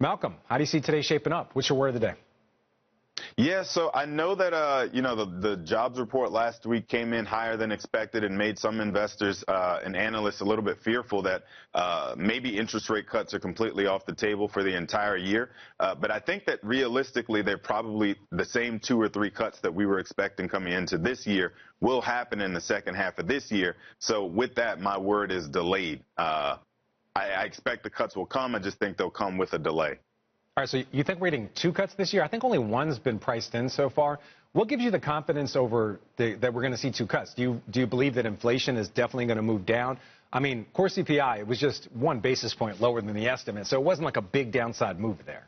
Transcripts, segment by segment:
Malcolm, how do you see today shaping up? What's your word of the day? Yeah, so I know that, the jobs report last week came in higher than expected and made some investors and analysts a little bit fearful that maybe interest rate cuts are completely off the table for the entire year. But I think that realistically, they're probably the same 2 or 3 cuts that we were expecting coming into this year will happen in the second half of this year. So with that, my word is delayed. I expect the cuts will come. I just think they'll come with a delay. All right, so you think we're getting 2 cuts this year? I think only one's been priced in so far. What gives you the confidence that we're going to see 2 cuts? Do you believe that inflation is definitely going to move down? I mean, core CPI, it was just 1 basis point lower than the estimate, so it wasn't like a big downside move there.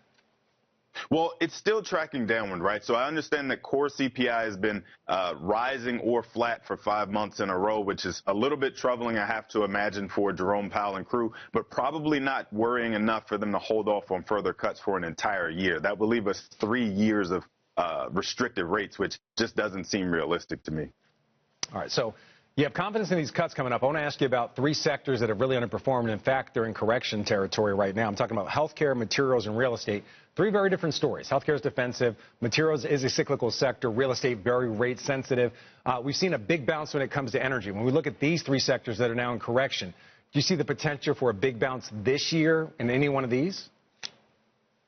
Well, it's still tracking downward, right? So I understand that core CPI has been rising or flat for 5 months in a row, which is a little bit troubling, I have to imagine, for Jerome Powell and crew, but probably not worrying enough for them to hold off on further cuts for an entire year. That will leave us 3 years of restrictive rates, which just doesn't seem realistic to me. All right, so you have confidence in these cuts coming up. I want to ask you about 3 sectors that have really underperformed. In fact, they're in correction territory right now. I'm talking about healthcare, materials, and real estate. 3 very different stories. Healthcare is defensive. Materials is a cyclical sector. Real estate, very rate sensitive. We've seen a big bounce when it comes to energy. When we look at these 3 sectors that are now in correction, do you see the potential for a big bounce this year in any one of these?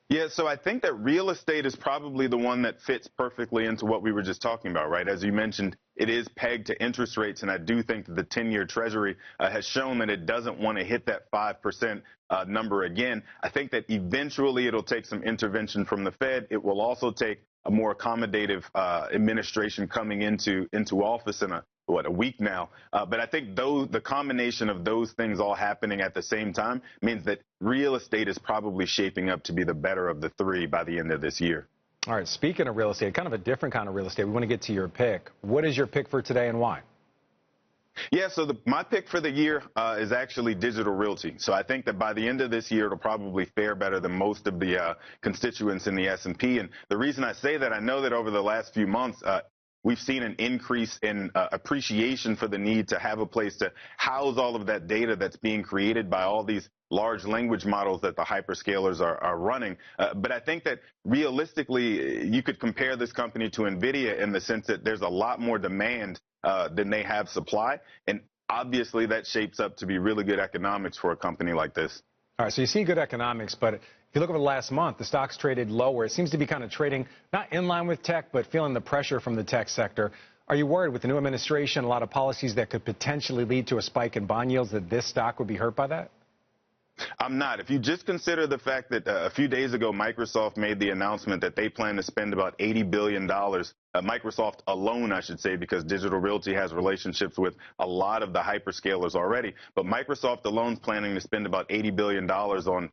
Yeah, so I think that real estate is probably the one that fits perfectly into what we were just talking about, right? As you mentioned, it is pegged to interest rates, and I do think that the 10-year Treasury has shown that it doesn't want to hit that 5% number again. I think that eventually it'll take some intervention from the Fed. It will also take a more accommodative administration coming into office in a week now. But I think the combination of those things all happening at the same time means that real estate is probably shaping up to be the better of the 3 by the end of this year. All right, speaking of real estate, kind of a different kind of real estate, we want to get to your pick. What is your pick for today and why? Yeah, so my pick for the year is actually digital realty. So I think that by the end of this year, it'll probably fare better than most of the constituents in the S&P. And the reason I say that, I know that over the last few months, we've seen an increase in appreciation for the need to have a place to house all of that data that's being created by all these large language models that the hyperscalers are running. But I think that realistically, you could compare this company to NVIDIA in the sense that there's a lot more demand than they have supply. And obviously, that shapes up to be really good economics for a company like this. All right, so you see good economics, but if you look over the last month, the stock's traded lower. It seems to be kind of trading not in line with tech, but feeling the pressure from the tech sector. Are you worried with the new administration, a lot of policies that could potentially lead to a spike in bond yields, that this stock would be hurt by that? I'm not. If you just consider the fact that a few days ago, Microsoft made the announcement that they plan to spend about $80 billion, Microsoft alone, I should say, because Digital Realty has relationships with a lot of the hyperscalers already. But Microsoft alone is planning to spend about $80 billion on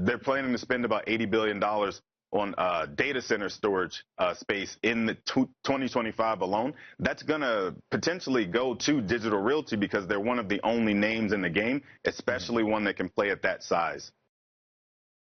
they're planning to spend about $80 billion on data center storage space in the 2025 alone. That's going to potentially go to Digital Realty because they're one of the only names in the game, especially one that can play at that size.